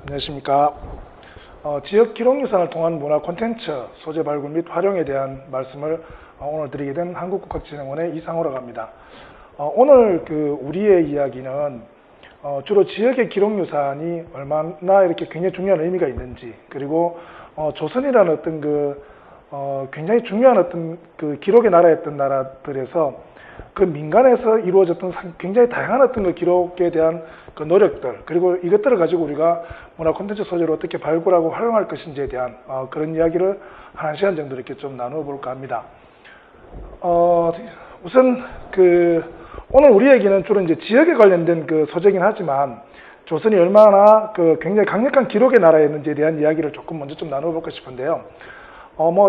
안녕하십니까. 지역 기록유산을 통한 문화 콘텐츠 소재 발굴 및 활용에 대한 말씀을 오늘 드리게 된 한국국학진흥원의 이상호라고 합니다. 오늘 우리의 이야기는 주로 지역의 기록유산이 얼마나 이렇게 굉장히 중요한 의미가 있는지, 그리고 조선이라는 어떤 굉장히 중요한 어떤 기록의 나라였던 나라들에서 그 민간에서 이루어졌던 굉장히 다양한 어떤 기록에 대한 노력들, 그리고 이것들을 가지고 우리가 문화 콘텐츠 소재로 어떻게 발굴하고 활용할 것인지에 대한 그런 이야기를 한 시간 정도 이렇게 좀 나누어 볼까 합니다. 우선 오늘 우리 얘기는 주로 이제 지역에 관련된 소재긴 하지만 조선이 얼마나 굉장히 강력한 기록의 나라였는지에 대한 이야기를 조금 먼저 좀 나누어 볼까 싶은데요.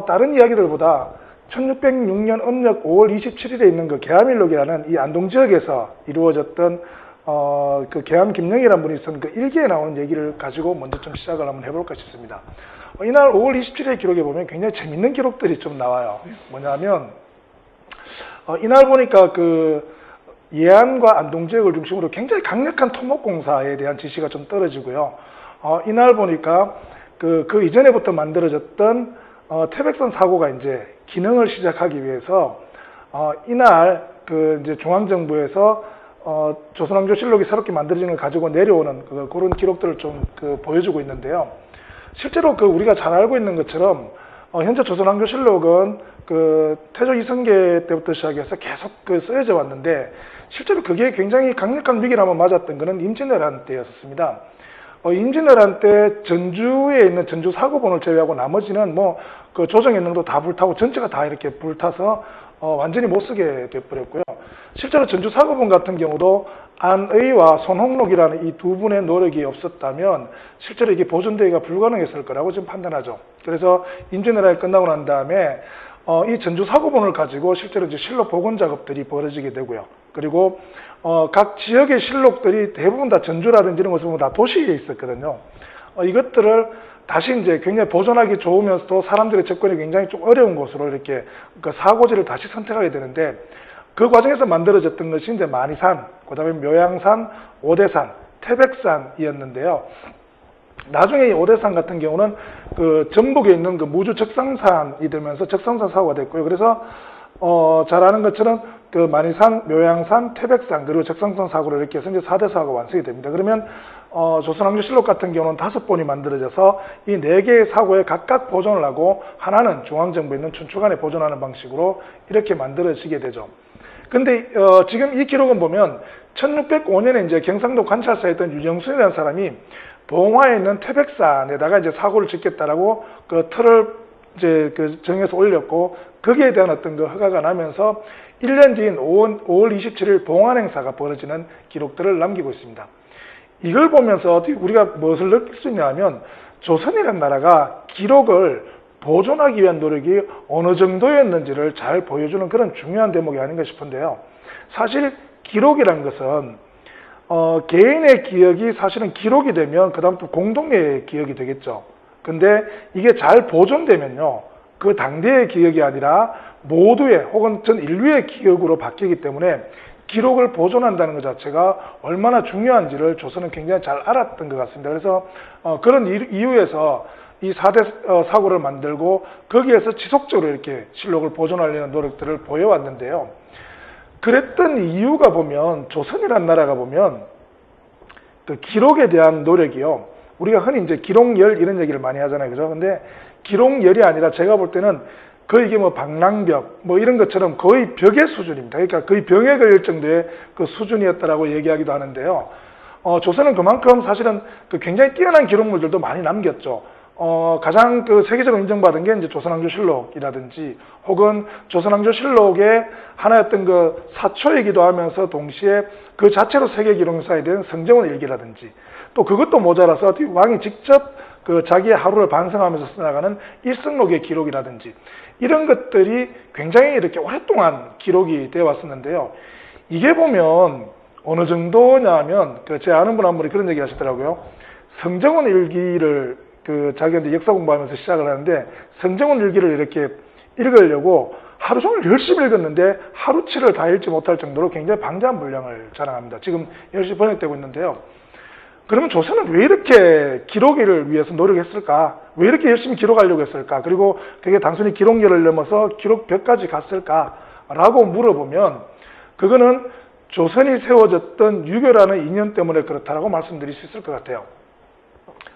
다른 이야기들보다 1606년 음력 5월 27일에 있는 계암일록이라는 이 안동 지역에서 이루어졌던 계암 김영이라는 분이 쓴 일기에 나오는 얘기를 가지고 먼저 좀 시작을 한번 해볼까 싶습니다. 이날 5월 27일 기록에 보면 굉장히 재밌는 기록들이 좀 나와요. 뭐냐면 이날 보니까 예안과 안동 지역을 중심으로 굉장히 강력한 토목공사에 대한 지시가 좀 떨어지고요. 이날 보니까 그 이전에부터 만들어졌던 태백선 사고가 이제 기능을 시작하기 위해서 이날 이제 중앙정부에서 조선왕조실록이 새롭게 만들어진 걸 가지고 내려오는 그런 기록들을 좀 보여주고 있는데요. 실제로 우리가 잘 알고 있는 것처럼 현재 조선왕조실록은 태조 이성계 때부터 시작해서 계속 쓰여져 왔는데, 실제로 그게 굉장히 강력한 위기를 한번 맞았던 것은 임진왜란 때였습니다. 임진왜란 때 전주에 있는 전주 사고본을 제외하고 나머지는 조정했는도 다 불타고 전체가 다 이렇게 불타서 완전히 못 쓰게 돼버렸고요. 실제로 전주 사고본 같은 경우도 안의와 손홍록이라는 이 두 분의 노력이 없었다면 실제로 이게 보존되기가 불가능했을 거라고 지금 판단하죠. 그래서 임진왜란이 끝나고 난 다음에 이 전주 사고본을 가지고 실제로 이제 실록 복원 작업들이 벌어지게 되고요. 그리고 각 지역의 실록들이 대부분 다 전주라든지 이런 것을 보면 다 도시에 있었거든요. 이것들을 다시 이제 굉장히 보존하기 좋으면서도 사람들의 접근이 굉장히 좀 어려운 곳으로 이렇게 사고지를 다시 선택하게 되는데, 그 과정에서 만들어졌던 것이 이제 만이산, 그 다음에 묘양산, 오대산, 태백산이었는데요. 나중에 이 오대산 같은 경우는 전북에 있는 무주 적상산이 되면서 적상산 사고가 됐고요. 그래서 잘 아는 것처럼 만이산, 묘양산, 태백산, 그리고 적상산 사고로 이렇게 해서 이제 4대 사고가 완성이 됩니다. 그러면 조선왕조실록 같은 경우는 5본이 만들어져서 이 4개의 사고에 각각 보존을 하고 하나는 중앙정부에 있는 춘추관에 보존하는 방식으로 이렇게 만들어지게 되죠. 근데 지금 이 기록은 보면 1605년에 이제 경상도 관찰사였던 유정순이라는 사람이 봉화에 있는 태백산에다가 이제 사고를 짓겠다라고 틀을 이제 정해서 올렸고, 거기에 대한 어떤 허가가 나면서 1년 뒤인 5월 27일 봉환행사가 벌어지는 기록들을 남기고 있습니다. 이걸 보면서 우리가 무엇을 느낄 수 있냐면, 조선이라는 나라가 기록을 보존하기 위한 노력이 어느 정도였는지를 잘 보여주는 그런 중요한 대목이 아닌가 싶은데요. 사실 기록이란 것은 개인의 기억이 사실은 기록이 되면 그 다음부터 공동의 기억이 되겠죠. 근데 이게 잘 보존되면요, 그 당대의 기억이 아니라 모두의 혹은 전 인류의 기억으로 바뀌기 때문에 기록을 보존한다는 것 자체가 얼마나 중요한지를 조선은 굉장히 잘 알았던 것 같습니다. 그래서 그런 이유에서 이 4대 사고를 만들고 거기에서 지속적으로 이렇게 실록을 보존하려는 노력들을 보여왔는데요. 그랬던 이유가 보면 조선이라는 나라가 보면 기록에 대한 노력이요, 우리가 흔히 이제 기록열 이런 얘기를 많이 하잖아요, 그죠? 근데 기록열이 아니라 제가 볼 때는 거의 이게 방랑벽 이런 것처럼 거의 벽의 수준입니다. 그러니까 거의 병에 걸릴 정도의 수준이었다라고 얘기하기도 하는데요. 조선은 그만큼 사실은 굉장히 뛰어난 기록물들도 많이 남겼죠. 가장 세계적으로 인정받은 게 이제 조선왕조실록이라든지, 혹은 조선왕조실록의 하나였던 사초이기도 하면서 동시에 그 자체로 세계 기록사에 대한 성정원 일기라든지, 또 그것도 모자라서 왕이 직접 자기의 하루를 반성하면서 써나가는 일성록의 기록이라든지, 이런 것들이 굉장히 이렇게 오랫동안 기록이 되어 왔었는데요. 이게 보면 어느 정도냐면, 제 아는 분 한 분이 그런 얘기 하시더라고요. 성정원 일기를 자기한테 역사 공부하면서 시작을 하는데, 성정원 일기를 이렇게 읽으려고 하루 종일 열심히 읽었는데 하루치를 다 읽지 못할 정도로 굉장히 방대한 분량을 자랑합니다. 지금 열심히 번역되고 있는데요. 그러면 조선은 왜 이렇게 기록을 위해서 노력했을까? 왜 이렇게 열심히 기록하려고 했을까? 그리고 그게 단순히 기록열을 넘어서 기록벽까지 갔을까? 라고 물어보면 그거는 조선이 세워졌던 유교라는 이념 때문에 그렇다라고 말씀드릴 수 있을 것 같아요.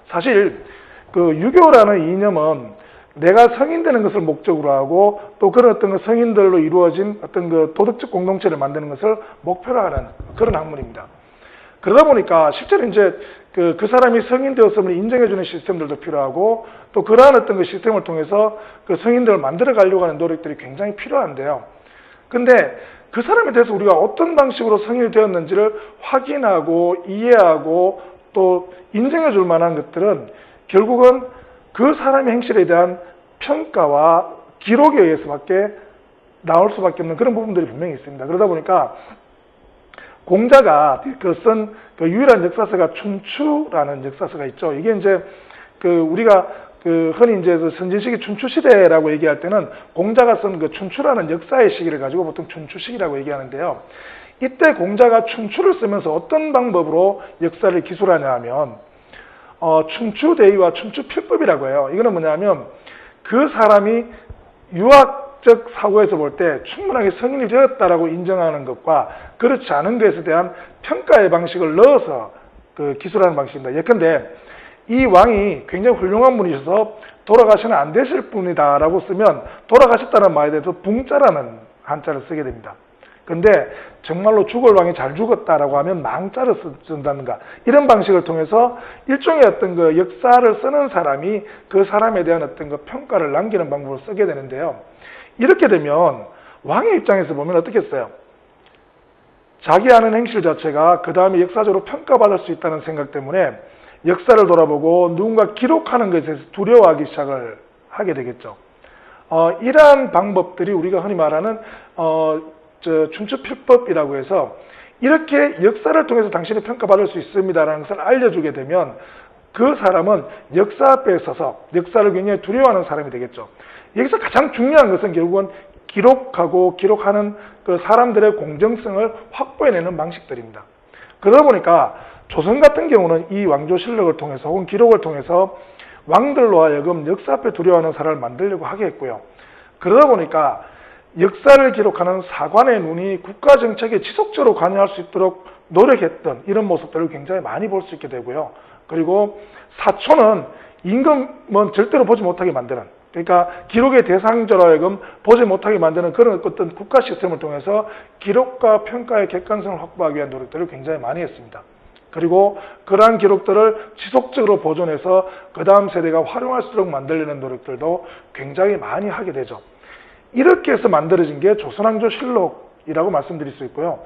사실 그 유교라는 이념은 내가 성인 되는 것을 목적으로 하고 또 그런 어떤 그 성인들로 이루어진 어떤 그 도덕적 공동체를 만드는 것을 목표로 하는 그런 학문입니다. 그러다 보니까 실제로 이제 그 사람이 성인 되었음을 인정해주는 시스템들도 필요하고 또 그러한 어떤 그 시스템을 통해서 그 성인들을 만들어 가려고 하는 노력들이 굉장히 필요한데요. 근데 그 사람에 대해서 우리가 어떤 방식으로 성인이 되었는지를 확인하고 이해하고 또 인정해 줄 만한 것들은 결국은 그 사람의 행실에 대한 평가와 기록에 의해서밖에 나올 수밖에 없는 그런 부분들이 분명히 있습니다. 그러다 보니까 공자가 쓴 그 유일한 역사서가 춘추라는 역사서가 있죠. 이게 이제 우리가 흔히 이제 선진시기 춘추시대라고 얘기할 때는 공자가 쓴 그 춘추라는 역사의 시기를 가지고 보통 춘추시기라고 얘기하는데요. 이때 공자가 춘추를 쓰면서 어떤 방법으로 역사를 기술하냐 하면 춘추대의와 춘추필법이라고 해요. 이거는 뭐냐면 그 사람이 유학적 사고에서 볼 때 충분하게 성인이 되었다라고 인정하는 것과 그렇지 않은 것에 대한 평가의 방식을 넣어서 기술하는 방식입니다. 예컨대 이 왕이 굉장히 훌륭한 분이셔서 돌아가시면 안 되실 분이다라고 쓰면 돌아가셨다는 말에 대해서 붕자라는 한자를 쓰게 됩니다. 근데 정말로 죽을 왕이 잘 죽었다라고 하면 망자를 쓴다든가 이런 방식을 통해서 일종의 어떤 그 역사를 쓰는 사람이 그 사람에 대한 어떤 그 평가를 남기는 방법을 쓰게 되는데요. 이렇게 되면 왕의 입장에서 보면 어떻겠어요? 자기 하는 행실 자체가 그 다음에 역사적으로 평가받을 수 있다는 생각 때문에 역사를 돌아보고 누군가 기록하는 것에 대해서 두려워하기 시작을 하게 되겠죠. 이러한 방법들이 우리가 흔히 말하는 춘추필법이라고 해서 이렇게 역사를 통해서 당신이 평가받을 수 있습니다라는 것을 알려주게 되면 그 사람은 역사 앞에 서서 역사를 굉장히 두려워하는 사람이 되겠죠. 여기서 가장 중요한 것은 결국은 기록하고 기록하는 그 사람들의 공정성을 확보해내는 방식들입니다. 그러다 보니까 조선 같은 경우는 이 왕조실록을 통해서 혹은 기록을 통해서 왕들로 하여금 역사 앞에 두려워하는 사람을 만들려고 하게 했고요. 그러다 보니까 역사를 기록하는 사관의 눈이 국가 정책에 지속적으로 관여할 수 있도록 노력했던 이런 모습들을 굉장히 많이 볼 수 있게 되고요. 그리고 사초는 임금은 절대로 보지 못하게 만드는, 그러니까 기록의 대상자로 하여금 보지 못하게 만드는 그런 어떤 국가 시스템을 통해서 기록과 평가의 객관성을 확보하기 위한 노력들을 굉장히 많이 했습니다. 그리고 그러한 기록들을 지속적으로 보존해서 그 다음 세대가 활용할 수 있도록 만들려는 노력들도 굉장히 많이 하게 되죠. 이렇게 해서 만들어진 게 조선왕조실록이라고 말씀드릴 수 있고요.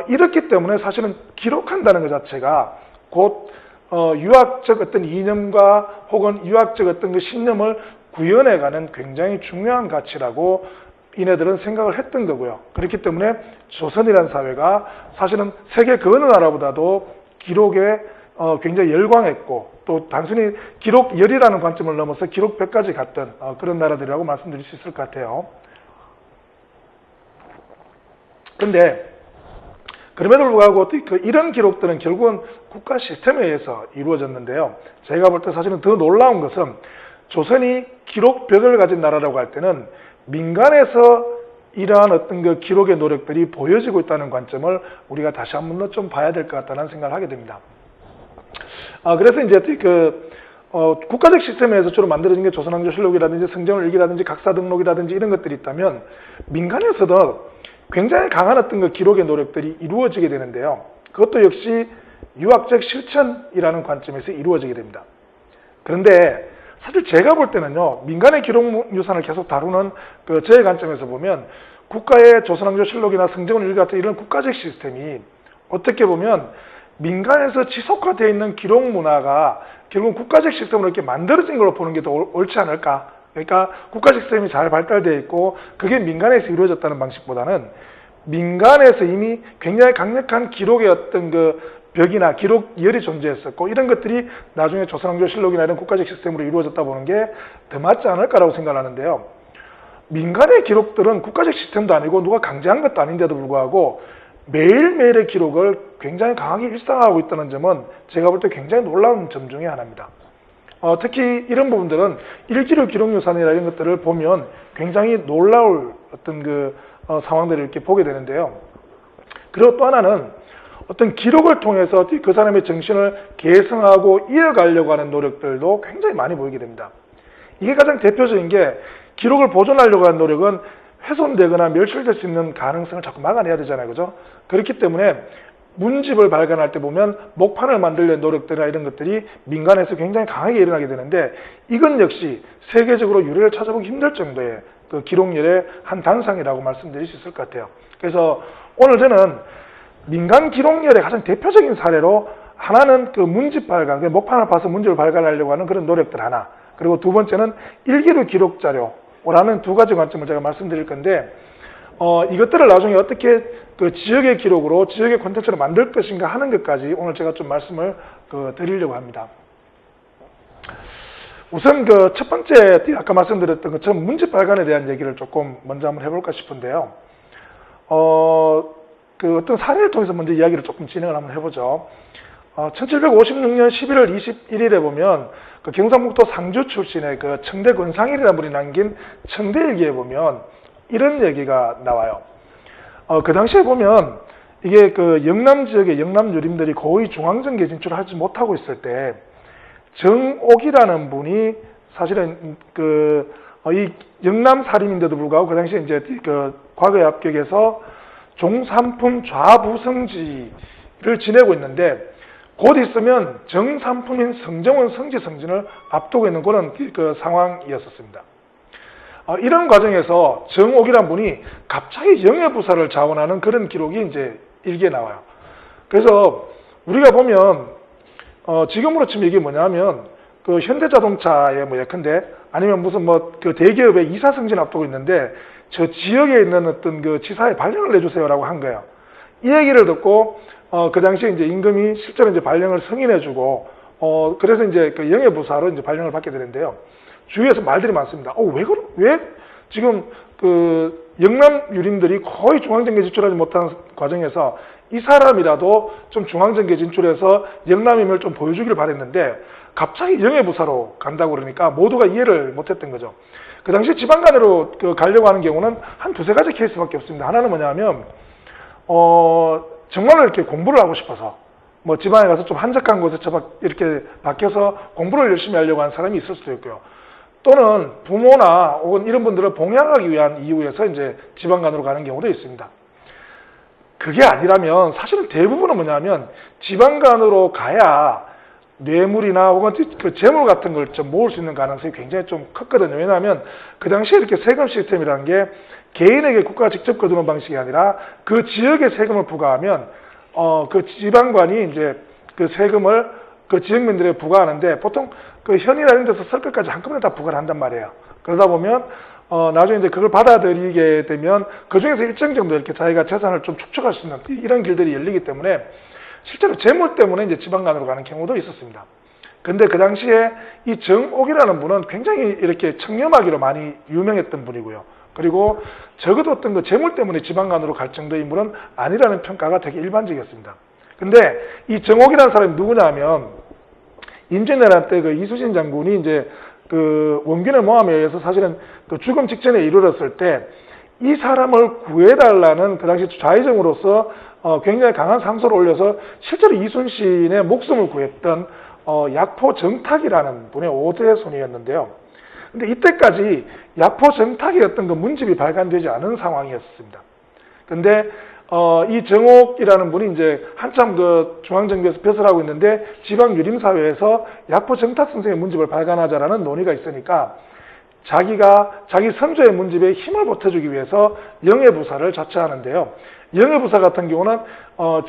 이렇기 때문에 사실은 기록한다는 것 자체가 곧 유학적 어떤 이념과 혹은 유학적 어떤 그 신념을 구현해가는 굉장히 중요한 가치라고 이네들은 생각을 했던 거고요. 그렇기 때문에 조선이라는 사회가 사실은 세계 그 어느 나라보다도 기록에 굉장히 열광했고 또 단순히 기록열이라는 관점을 넘어서 기록벽까지 갔던 그런 나라들이라고 말씀드릴 수 있을 것 같아요. 그런데 그럼에도 불구하고 이런 기록들은 결국은 국가 시스템에 의해서 이루어졌는데요. 제가 볼 때 사실은 더 놀라운 것은 조선이 기록벽을 가진 나라라고 할 때는 민간에서 이러한 어떤 그 기록의 노력들이 보여지고 있다는 관점을 우리가 다시 한번 더 좀 봐야 될 것 같다는 생각을 하게 됩니다. 그래서 이제 국가적 시스템에서 주로 만들어진 게 조선왕조실록이라든지 성전일기라든지 각사등록이라든지 이런 것들이 있다면 민간에서도 굉장히 강한 어떤 그 기록의 노력들이 이루어지게 되는데요. 그것도 역시 유학적 실천이라는 관점에서 이루어지게 됩니다. 그런데 사실 제가 볼 때는요, 민간의 기록 유산을 계속 다루는 제 관점에서 보면 국가의 조선왕조실록이나 성전일기 같은 이런 국가적 시스템이 어떻게 보면 민간에서 지속화되어 있는 기록 문화가 결국 국가적 시스템으로 이렇게 만들어진 걸로 보는 게 더 옳지 않을까? 그러니까 국가적 시스템이 잘 발달되어 있고 그게 민간에서 이루어졌다는 방식보다는 민간에서 이미 굉장히 강력한 기록의 어떤 그 벽이나 기록열이 존재했었고 이런 것들이 나중에 조선왕조실록이나 이런 국가적 시스템으로 이루어졌다 보는 게 더 맞지 않을까라고 생각하는데요. 민간의 기록들은 국가적 시스템도 아니고 누가 강제한 것도 아닌데도 불구하고 매일매일의 기록을 굉장히 강하게 일상화하고 있다는 점은 제가 볼 때 굉장히 놀라운 점 중에 하나입니다. 특히 이런 부분들은 일기로 기록 유산이나 이런 것들을 보면 굉장히 놀라울 어떤 상황들을 이렇게 보게 되는데요. 그리고 또 하나는 어떤 기록을 통해서 그 사람의 정신을 계승하고 이어가려고 하는 노력들도 굉장히 많이 보이게 됩니다. 이게 가장 대표적인 게 기록을 보존하려고 하는 노력은 훼손되거나 멸출될 수 있는 가능성을 자꾸 막아내야 되잖아요. 그죠? 그렇기 때문에 문집을 발간할 때 보면 목판을 만들려는 노력들이나 이런 것들이 민간에서 굉장히 강하게 일어나게 되는데 이건 역시 세계적으로 유래를 찾아보기 힘들 정도의 그 기록률의 한 단상이라고 말씀드릴 수 있을 것 같아요. 그래서 오늘 저는 민간 기록률의 가장 대표적인 사례로 하나는 그 문집 발간, 목판을 파서 문집을 발간하려고 하는 그런 노력들 하나, 그리고 두 번째는 일기로 기록 자료라는 두 가지 관점을 제가 말씀드릴 건데 이것들을 나중에 어떻게 그 지역의 기록으로 지역의 콘텐츠를 만들 것인가 하는 것까지 오늘 제가 좀 말씀을 드리려고 합니다. 우선 그 첫 번째 아까 말씀드렸던 것처럼 문집 발간에 대한 얘기를 조금 먼저 한번 해볼까 싶은데요. 그 어떤 사례를 통해서 먼저 이야기를 조금 진행을 한번 해보죠. 1756년 11월 21일에 보면 그 경상북도 상주 출신의 그 청대 권상일이라는 분이 남긴 청대일기에 보면 이런 얘기가 나와요. 그 당시에 보면 이게 그 영남 지역의 영남 유림들이 거의 중앙정계에 진출을 하지 못하고 있을 때 정옥이라는 분이 사실은 이 영남 살인인데도 불구하고 그 당시에 이제 그 과거의 합격에서 종삼품 좌부성지를 지내고 있는데 곧 있으면 정삼품인 성정원 성지 성진을 앞두고 있는 그런 그 상황이었었습니다. 이런 과정에서 정옥이라는 분이 갑자기 영해부사를 자원하는 그런 기록이 이제 일기에 나와요. 그래서 우리가 보면 지금으로 치면 이게 뭐냐면 그 현대자동차의 뭐 예컨대 아니면 무슨 뭐 그 대기업의 이사승진 앞두고 있는데 저 지역에 있는 어떤 그 지사에 발령을 내주세요라고 한 거예요. 이 얘기를 듣고 그 당시에 이제 임금이 실제로 이제 발령을 승인해주고 그래서 이제 그 영해부사로 이제 발령을 받게 되는데요. 주위에서 말들이 많습니다. 왜 지금 그 영남 유림들이 거의 중앙정계 진출하지 못하는 과정에서 이 사람이라도 좀 중앙정계 진출해서 영남임을 좀 보여주기를 바랬는데 갑자기 영해부사로 간다고 그러니까 모두가 이해를 못했던 거죠. 그 당시 지방간으로 가려고 하는 경우는 한 두세 가지 케이스밖에 없습니다. 하나는 뭐냐면 정말로 이렇게 공부를 하고 싶어서 뭐 지방에 가서 좀 한적한 곳에 이렇게 바뀌어서 공부를 열심히 하려고 하는 사람이 있을 수도 있고요. 또는 부모나 혹은 이런 분들을 봉양하기 위한 이유에서 이제 지방간으로 가는 경우도 있습니다. 그게 아니라면 사실은 대부분은 뭐냐면 지방간으로 가야 뇌물이나 혹은 그 재물 같은 걸 좀 모을 수 있는 가능성이 굉장히 좀 컸거든요. 왜냐하면 그 당시에 이렇게 세금 시스템이라는 게 개인에게 국가가 직접 거두는 방식이 아니라 그 지역에 세금을 부과하면 그 지방관이 이제 그 세금을 그 지역민들에게 부과하는데 보통 그 현이나 이런 데서 쓸 것까지 한꺼번에 다 부과를 한단 말이에요. 그러다 보면 나중에 이제 그걸 받아들이게 되면 그 중에서 일정 정도 이렇게 자기가 재산을 좀 축적할 수 있는 이런 길들이 열리기 때문에 실제로 재물 때문에 이제 지방간으로 가는 경우도 있었습니다. 근데 그 당시에 이 정옥이라는 분은 굉장히 이렇게 청렴하기로 많이 유명했던 분이고요. 그리고 적어도 어떤 그 재물 때문에 지방간으로 갈 정도의 인물은 아니라는 평가가 되게 일반적이었습니다. 근데 이 정옥이라는 사람이 누구냐면 임진왜란 때 그 이수신 장군이 이제 그 원균의 모함에 의해서 사실은 그 죽음 직전에 이르렀을 때 이 사람을 구해달라는 그 당시 좌의정으로서 굉장히 강한 상소를 올려서 실제로 이순신의 목숨을 구했던 약포 정탁이라는 분의 5대 손이었는데요. 근데 이때까지 약포 정탁이었던 그 문집이 발간되지 않은 상황이었습니다. 근데 이 정옥이라는 분이 이제 한참 그 중앙정계에서 벼슬하고 있는데 지방 유림사회에서 약포 정탁 선생의 문집을 발간하자라는 논의가 있으니까 자기 선조의 문집에 힘을 보태주기 위해서 영해부사를 자처하는데요. 영해부사 같은 경우는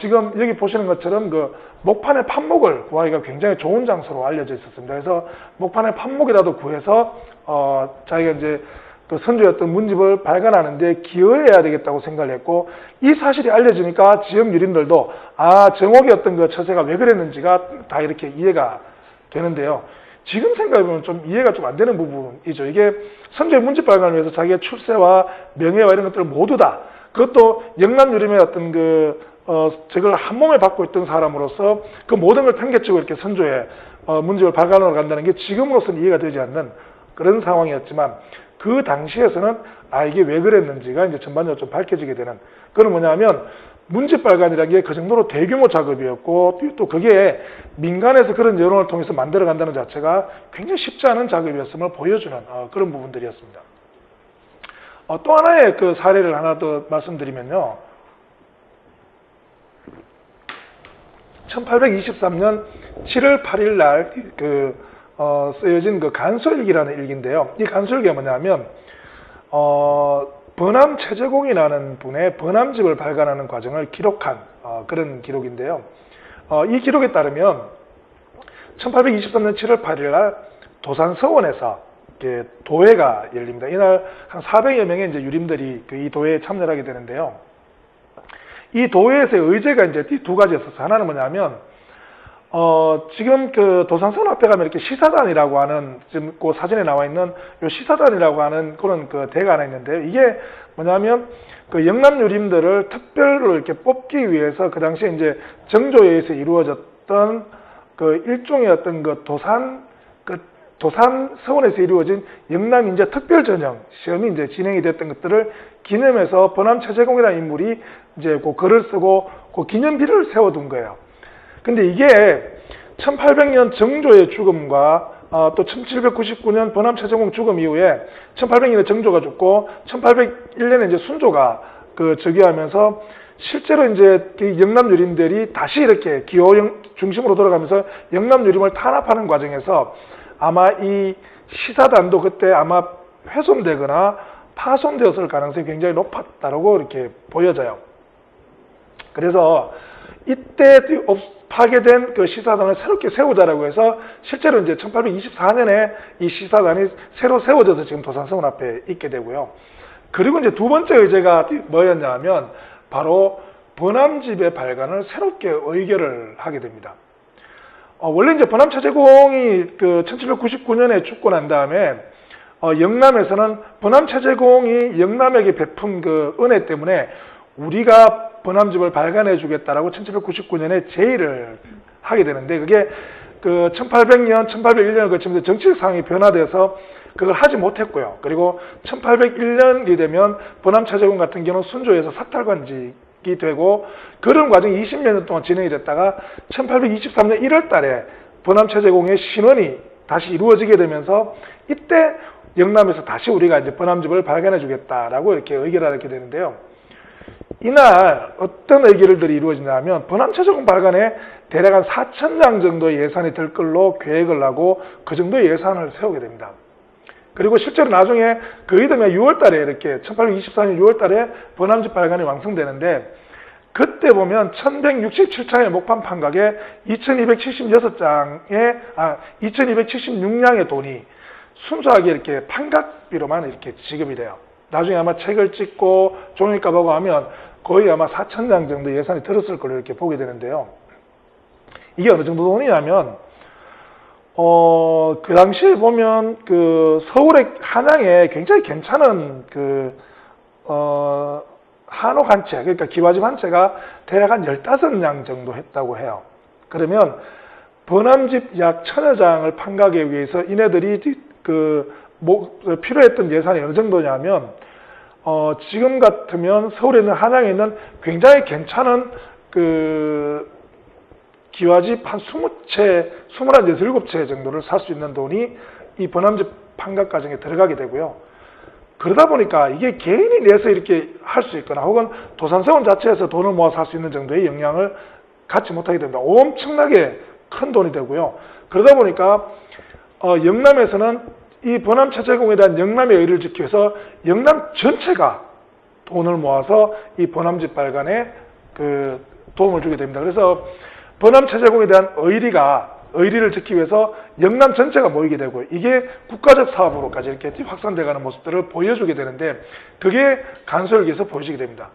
지금 여기 보시는 것처럼 그 목판의 판목을 구하기가 굉장히 좋은 장소로 알려져 있었습니다. 그래서 목판의 판목이라도 구해서 자기가 이제 그 선조였던 문집을 발간하는데 기여해야 되겠다고 생각을 했고 이 사실이 알려지니까 지역 유림들도 정옥이었던 그 처세가 왜 그랬는지가 다 이렇게 이해가 되는데요. 지금 생각해보면 좀 이해가 좀 안 되는 부분이죠. 이게 선조의 문집 발간을 위해서 자기의 출세와 명예와 이런 것들을 모두 다 그것도 영남유림의 어떤 저걸 한 몸에 받고 있던 사람으로서 그 모든 걸 팽개치고 이렇게 선조의 문집을 발간하러 간다는 게 지금으로서는 이해가 되지 않는 그런 상황이었지만 그 당시에서는 이게 왜 그랬는지가 이제 전반적으로 좀 밝혀지게 되는 그건 뭐냐면 문집 발간이라는 게 그 정도로 대규모 작업이었고 또 그게 민간에서 그런 여론을 통해서 만들어 간다는 자체가 굉장히 쉽지 않은 작업이었음을 보여주는 그런 부분들이었습니다. 또 하나의 그 사례를 하나 더 말씀드리면요. 1823년 7월 8일 날 쓰여진 그 간소일기라는 일기인데요. 이 간소일기가 뭐냐면 번암 최재공이라는 분의 번암집을 발간하는 과정을 기록한 그런 기록인데요. 이 기록에 따르면 1823년 7월 8일 날 도산서원에서 도회가 열립니다. 이날 한 400여 명의 이제 유림들이 이 도회에 참여를 하게 되는데요. 이 도회에서의 의제가 이제 두 가지였어요. 하나는 뭐냐면, 지금 그 도산서원 앞에 가면 이렇게 시사단이라고 하는, 지금 그 사진에 나와 있는 요 시사단이라고 하는 그런 그 대가 하나 있는데요. 이게 뭐냐면, 그 영남 유림들을 특별로 이렇게 뽑기 위해서 그 당시에 이제 정조에 의해서 이루어졌던 그 일종의 어떤 그 도산 서원에서 이루어진 영남인재 특별전형 시험이 이제 진행이 됐던 것들을 기념해서 번암 최재공이라는 인물이 이제 그 글을 쓰고 그 기념비를 세워둔 거예요. 근데 이게 1800년 정조의 죽음과 또 1799년 번암 최재공 죽음 이후에 1800년에 정조가 죽고 1801년에 이제 순조가 즉위하면서 실제로 이제 영남 유림들이 다시 이렇게 기호 중심으로 돌아가면서 영남 유림을 탄압하는 과정에서 아마 이 시사단도 그때 아마 훼손되거나 파손되었을 가능성이 굉장히 높았다고 이렇게 보여져요. 그래서 이때 파괴된 그 시사단을 새롭게 세우자라고 해서 실제로 이제 1824년에 이 시사단이 새로 세워져서 지금 도산서원 앞에 있게 되고요. 그리고 이제 두 번째 의제가 뭐였냐면 바로 번암집의 발간을 새롭게 의결을 하게 됩니다. 원래 이제 번암 최재공이 그 1799년에 죽고 난 다음에 영남에서는 번암 최재공이 영남에게 베푼 그 은혜 때문에 우리가 번암집을 발간해 주겠다라고 1799년에 제의를 하게 되는데 그게 그 1800년, 1801년을 거치면서 정치적 상황이 변화돼서 그걸 하지 못했고요. 그리고 1801년이 되면 번암 최재공 같은 경우는 순조에서 사탈관직이 되고 그런 과정이 20년 동안 진행이 됐다가 1823년 1월 달에 번암 최재공의 신원이 다시 이루어지게 되면서 이때 영남에서 다시 우리가 이제 번암집을 발간해 주겠다라고 이렇게 의결을 하게 되는데요. 이날 어떤 의결들이 이루어지냐면 번암 최재공 발간에 대략 한 4,000장 정도의 예산이 들 걸로 계획을 하고 그 정도의 예산을 세우게 됩니다. 그리고 실제로 나중에 거의 되면 6월 달에 이렇게 1824년 6월 달에 번암집 발간이 완성되는데 그때 보면 1167장의 목판 판각에 2276냥의 돈이 순수하게 이렇게 판각비로만 이렇게 지급이 돼요. 나중에 아마 책을 찍고 종이값하고 하면 거의 아마 4,000장 정도 예산이 들었을 걸로 이렇게 보게 되는데요. 이게 어느 정도 돈이냐면, 그 당시에 보면 그 서울의 한양에 굉장히 괜찮은 한옥 한 채, 그러니까 기와집 한 채가 대략 한 15냥 정도 했다고 해요. 그러면 번암집 약 1000여 장을 판가기 위해서 이네들이 필요했던 예산이 어느 정도냐면 지금 같으면 서울에 있는 한양에 있는 굉장히 괜찮은 기와집 한 20채, 27채 정도를 살 수 있는 돈이 이 번암집 판각 과정에 들어가게 되고요. 그러다 보니까 이게 개인이 내서 이렇게 할 수 있거나 혹은 도산서원 자체에서 돈을 모아 살 수 있는 정도의 영향을 갖지 못하게 됩니다. 엄청나게 큰 돈이 되고요. 그러다 보니까 영남에서는 이 번암 최재공에 대한 영남의 의리를 지키기 위해서 영남 전체가 돈을 모아서 이 번암집 발간에 도움을 주게 됩니다. 그래서 번암 최재공에 대한 의리를 지키기 위해서 영남 전체가 모이게 되고 이게 국가적 사업으로까지 이렇게 확산돼가는 모습들을 보여주게 되는데 그게 간소일기에서 보여지게 됩니다.